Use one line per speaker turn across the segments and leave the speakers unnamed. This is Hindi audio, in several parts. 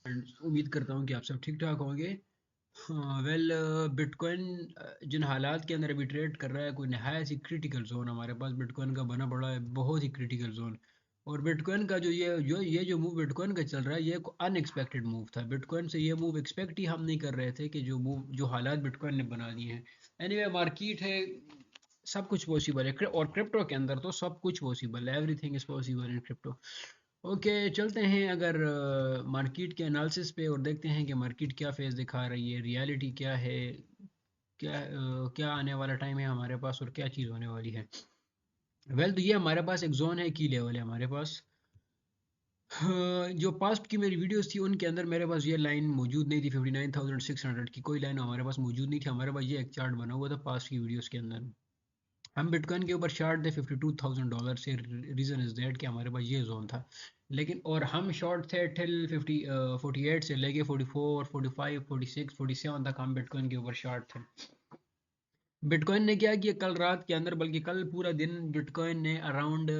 एंड उम्मीद करता हूँ कि आप सब ठीक ठाक होंगे। हाँ वेल, बिटकॉइन जिन हालात के अंदर अभी ट्रेड कर रहा है, कोई नहायत ही क्रिटिकल जोन हमारे पास बिटकॉइन का बना पड़ा है, बहुत ही क्रिटिकल जोन। और बिटकॉइन का जो मूव बिटकॉइन का चल रहा है, ये एक अनएक्सपेक्टेड मूव था। बिटकॉइन से ये मूव एक्सपेक्ट ही हम नहीं कर रहे थे कि जो हालात बिटकॉइन ने बना दिए हैं। एनीवे, मार्केट है, सब कुछ पॉसिबल है। और क्रिप्टो के अंदर तो सब कुछ पॉसिबल है, everything is possible in crypto. Okay, चलते हैं अगर मार्केट के एनालिसिस पे और देखते हैं कि मार्केट क्या फेस दिखा रही है, रियलिटी क्या है, क्या आने वाला टाइम है हमारे पास और क्या चीज़ होने वाली है। वेल, तो ये हमारे पास एक जोन है, की लेवल है हमारे पास। जो पास्ट की मेरी वीडियोस थी उनके अंदर मेरे पास ये लाइन मौजूद नहीं थी, 59,600 की कोई लाइन हमारे पास मौजूद नहीं थी। हमारे पास ये एक चार्ट बना हुआ था पास्ट की वीडियोस के अंदर। हम बिटकॉइन के ऊपर शॉर्ट थे $52,000 से। रीज़न इज़ दैट कि हमारे पास ये जोन था। लेकिन और हम शॉर्ट थे टिल 48 से लेके 44, 45, 46, 47 तक हम बिटकॉइन के ऊपर शॉर्ट थे। बिटकॉइन ने क्या किया कल रात के अंदर, बल्कि कल पूरा दिन बिटकॉइन ने अराउंड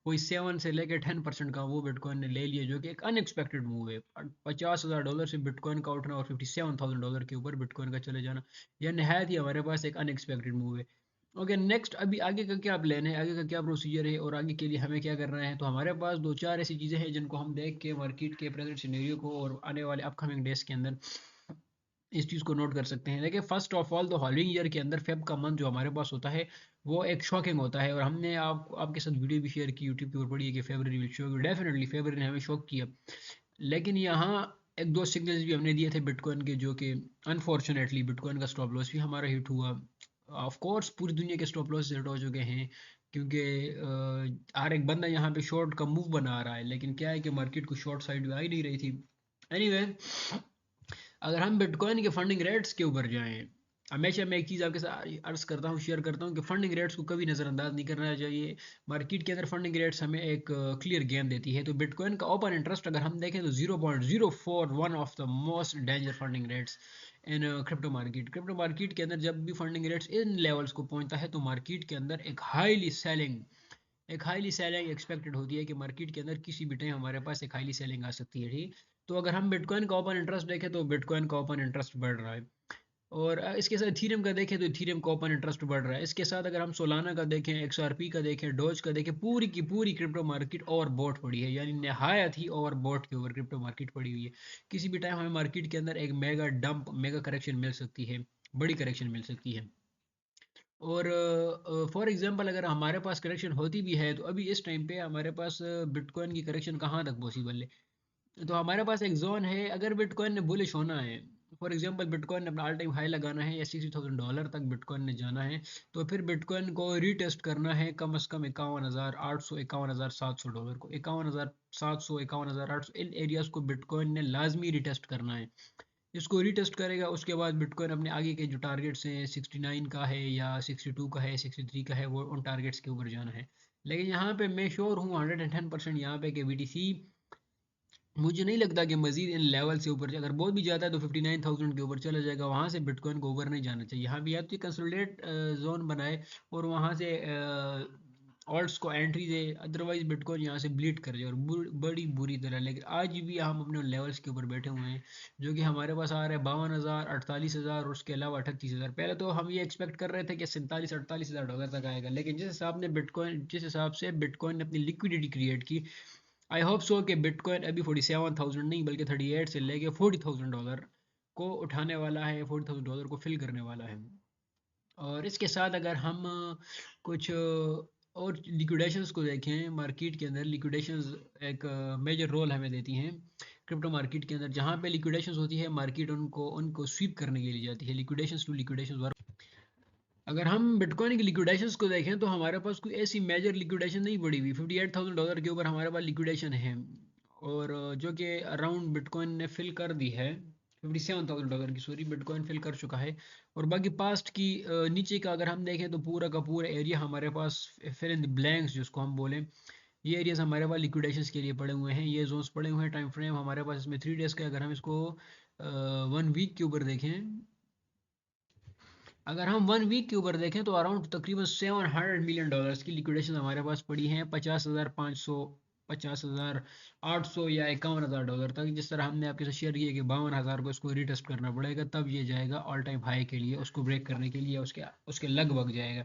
कोई 7 से लेकर 10% का वो बिटकॉइन ने ले लिया, जो कि एक अनएक्सपेक्टेड मूव है। $50,000 से बिटकॉइन का उठना और $57,000 के ऊपर बिटकॉइन का चले जाना, यह नहायत ही हमारे पास एक अनएक्सपेक्टेड मूव है। ओके, नेक्स्ट अभी आगे का क्या प्लान है, आगे का क्या प्रोसीजर है और आगे के लिए हमें क्या करना है। तो हमारे पास दो चार ऐसी चीज़ें हैं जिनको हम देख के मार्केट के प्रेजेंट सिनेरियो को और आने वाले अपकमिंग डेज के अंदर इस चीज़ को नोट कर सकते हैं। देखिए, फर्स्ट ऑफ ऑल, तो हॉलोइंग ईयर के अंदर फेब का मंथ जो हमारे पास होता है वो एक शॉकिंग होता है। और हमने आपके साथ वीडियो भी शेयर की यूट्यूब के ऊपर, पड़ी है कि February will shock. Definitely February ने हमें शॉक किया। लेकिन यहाँ एक दो सिग्नल्स भी हमने दिए थे बिटकॉइन के, जो कि अनफॉर्चुनेटली बिटकॉइन का स्टॉप लॉस भी हमारा हिट हुआ। ऑफ कोर्स पूरी दुनिया के स्टॉप लॉस हिट हो चुके हैं, क्योंकि हर एक बंदा यहाँ पे शॉर्ट का मूव बना रहा है। लेकिन क्या है कि मार्केट को शॉर्ट साइड आ ही नहीं रही थी। एनीवे, अगर हम बिटकॉइन के फंडिंग रेट्स के ऊपर जाएं, हमेशा मैं एक चीज़ आपके साथ अर्ज करता हूँ, शेयर करता हूँ कि फंडिंग रेट्स को कभी नज़रअंदाज नहीं करना चाहिए। मार्केट के अंदर फंडिंग रेट्स हमें एक क्लियर गेम देती है। तो बिटकॉइन का ओपन इंटरेस्ट अगर हम देखें तो 0.04, one of the most danger funding rates in crypto market के अंदर जब भी फंडिंग रेट्स इन लेवल्स को पहुंचता है, तो मार्केट के अंदर एक हाईली सेलिंग एक्सपेक्टेड होती है कि मार्केट के अंदर किसी भी टाइम हमारे पास एक हाईली सेलिंग आ सकती है। ठीक, तो अगर हम बिटकॉइन का ओपन इंटरेस्ट देखें तो बिटकॉइन का ओपन इंटरेस्ट बढ़ रहा है। और इसके साथ इथीरियम का देखें तो इथीरियम का ओपन इंटरेस्ट बढ़ रहा है। इसके साथ अगर हम सोलाना का देखें, एक्सआरपी का देखें, डोज का देखें, पूरी की पूरी क्रिप्टो मार्केट ओवर बॉट पड़ी है, यानी नहायत ही ओवर बॉट के ऊपर क्रिप्टो मार्केट पड़ी हुई है। किसी भी टाइम हमें मार्केट के अंदर एक मेगा डंप, मेगा करेक्शन मिल सकती है, बड़ी करेक्शन मिल सकती है। और फॉर एग्जांपल, अगर हमारे पास करेक्शन होती भी है तो अभी इस टाइम पे हमारे पास बिटकॉइन की करेक्शन कहाँ तक पॉसिबल है। तो हमारे पास एक जोन है, अगर बिटकॉइन ने बुलिश होना है, फॉर एग्जांपल बिटकॉइन ने अपना ऑल टाइम हाई लगाना है या $60,000 तक बिटकॉइन ने जाना है, तो फिर बिटकॉइन को रीटेस्ट करना है कम से कम 51,800, $51,700 को, 51,700, 51,800, इन एरियाज को बिटकॉइन ने लाजमी रीटेस्ट करना है। इसको रीटेस्ट करेगा, उसके बाद बिटकॉइन अपने आगे के जो टारगेट्स हैं, 69 का है या 62 का है, 63 का है, वो उन टारगेट्स के ऊपर जाना है। लेकिन यहाँ पे मैं श्योर हूँ 110% यहाँ पे कि बीटीसी, मुझे नहीं लगता कि मजीद इन लेवल से ऊपर अगर बहुत भी जाता है तो 59,000 के ऊपर चला जाएगा। वहाँ से बिटकॉइन को ऊपर नहीं जाना चाहिए। यहाँ भी या तो कंसोलिडेट जोन बनाए और वहाँ से ऑल्ट्स को एंट्री दे, अदरवाइज बिटकॉइन यहाँ से ब्लीड कर जाए और बड़ी बुरी तरह। लेकिन आज भी हम अपने लेवल्स के ऊपर बैठे हुए हैं, जो कि हमारे पास आ रहा है 52,000, 48,000 और उसके अलावा 38,000। पहले तो हम ये एक्सपेक्ट कर रहे थे कि 47-48,000 तक आएगा, लेकिन जिस हिसाब से बिटकॉइन ने अपनी लिक्विडिटी क्रिएट की, आई होप सो कि बिटकॉइन अभी 47,000 नहीं बल्कि 38 से लेके $40,000 को उठाने वाला है, $40,000 को फिल करने वाला है। और इसके साथ अगर हम कुछ और लिक्विडेशंस को देखें, मार्केट के अंदर लिक्विडेशंस एक मेजर रोल हमें देती हैं क्रिप्टो मार्केट के अंदर। जहाँ पे लिक्विडेशंस होती है, मार्केट उनको उनको स्वीप करने के लिए जाती है। लिक्विडेशंस टू लिक्विडेशंस वर्क। अगर हम बिटकॉइन की लिक्विडेशंस को देखें तो हमारे पास कोई ऐसी मेजर लिक्विडेशन नहीं पड़ी हुई। $58,000 के ऊपर हमारे पास लिक्विडेशन है, और जो कि अराउंड बिटकॉइन ने फिल कर दी है। $57,000 की, सॉरी, बिटकॉइन फिल कर चुका है। और बाकी पास्ट की नीचे का अगर हम देखें तो पूरा का पूरा एरिया हमारे पास फिल इन द ब्लैंक्स जिसको हम बोलें, ये एरियाज हमारे पास लिक्विडेशंस के लिए पड़े हुए हैं। ये जोन्स पड़े हुए हैं। टाइम फ्रेम हमारे पास इसमें 3 डेज़ का। अगर हम इसको 1 वीक के ऊपर देखें, अगर हम 1 वीक के ऊपर देखें तो अराउंड तकरीबन $700 मिलियन की लिक्विडेशन हमारे पास पड़ी हैं। 50,500 50,800 या $51,000 तक, जिस तरह हमने आपके साथ शेयर किया कि 52,000 को इसको रीटेस्ट करना पड़ेगा, तब ये जाएगा ऑल टाइम हाई के लिए, उसको ब्रेक करने के लिए उसके उसके लगभग जाएगा।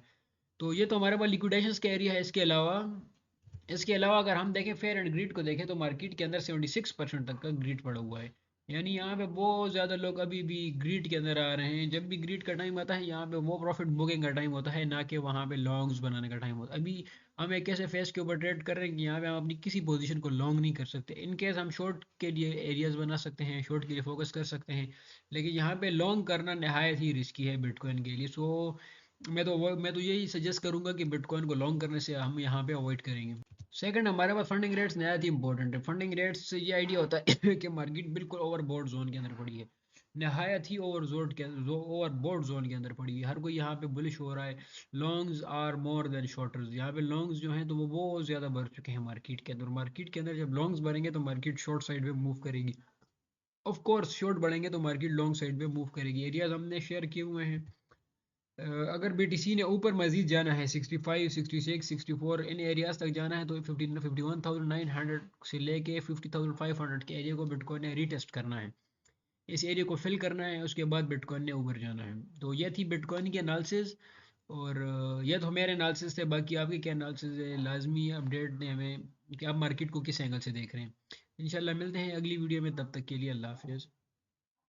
तो ये तो हमारे पास लिक्विडेशन का एरिया है। इसके अलावा अगर हम देखें फेयर एंड ग्रीड को देखें तो मार्केट के अंदर 76% तक का ग्रीड पड़ा हुआ है। यानी यहाँ पे बहुत ज़्यादा लोग अभी भी ग्रीड के अंदर आ रहे हैं। जब भी ग्रीड का टाइम आता है यहाँ पे वो प्रॉफिट बुकिंग का टाइम होता है, ना कि वहाँ पे लॉन्ग्स बनाने का टाइम होता है। अभी हम एक ऐसे फेस के ऊपर ट्रेड कर रहे हैं कि यहाँ पे हम अपनी किसी पोजीशन को लॉन्ग नहीं कर सकते। इन केस हम शॉर्ट के लिए एरियाज बना सकते हैं, शॉर्ट के लिए फोकस कर सकते हैं, लेकिन यहाँ पे लॉन्ग करना नहायत ही रिस्की है बिटकॉइन के लिए। सो मैं तो यही सजेस्ट करूंगा कि बिटकॉइन को लॉन्ग करने से हम यहाँ पे अवॉइड करेंगे। सेकंड, हमारे पास फंडिंग रेट्स नहायत ही इंपॉर्टेंट है। फंडिंग रेट्स से ये आइडिया होता है कि मार्केट बिल्कुल ओवरबॉट जोन के अंदर पड़ी है, नहायत ही ओवरबॉट जोन के अंदर पड़ी है। हर कोई यहाँ पे बुलिश हो रहा है। Longs are more than shorters. यहाँ पे लॉन्ग्स जो हैं तो वो बहुत ज़्यादा बढ़ चुके हैं मार्केट के अंदर। मार्केट के अंदर जब लॉन्ग्स बढ़ेंगे तो मार्केट शॉर्ट साइड पे मूव करेगी। ऑफ कोर्स शॉर्ट बढ़ेंगे तो मार्केट लॉन्ग साइड पे मूव करेगी। एरियाज हमने शेयर किए हुए हैं। अगर बीटीसी ने ऊपर मजीद जाना है 65, 66, 64 इन एरियाज तक जाना है तो 51,900 से लेके 50,500 के एरिया को बिटकॉइन ने रीटेस्ट करना है। इस एरिया को फिल करना है, उसके बाद बिटकॉइन ने ऊपर जाना है। तो ये थी बिटकॉइन की एनालिसिस। और ये तो मेरे एनालिसिस थे। बाकी आपके क्या एनालिसिस है, लाजमी अपडेट दें हमें कि आप मार्केट को किस एंगल से देख रहे हैं। इंशाल्लाह मिलते हैं अगली वीडियो में, तब तक के लिए अल्लाह हाफिज़।